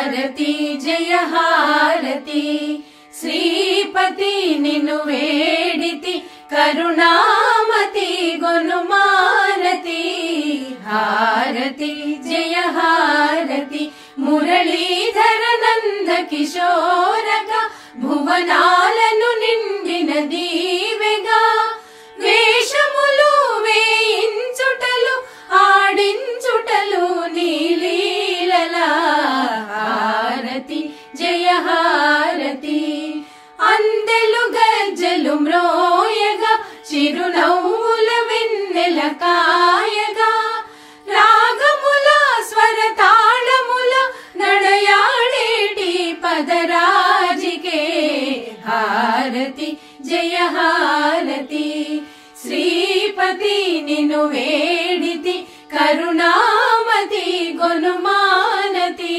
హారతి జయ హారతి శ్రీపతి నిన్ను వేడితి కరుణామతి గొనుమానతి హారతి జయ హారతి మురళీధర నంద కిశోరక భువనాలను నిండిన దీవెగా వేషములు వేయించుటలు ఆడించుటలు నీలీలలా హారతి జయ హారతి అందెలు గజ్జలు మ్రోయగా చిరునవ్వుల వెన్నెల కాయగా రాగముల స్వరతాళముల నడయాడేటి పదరాజికే హారతి జయ హారతి శ్రీపతి నిన్ను వేడితి కరుణామతి గొనుమానతి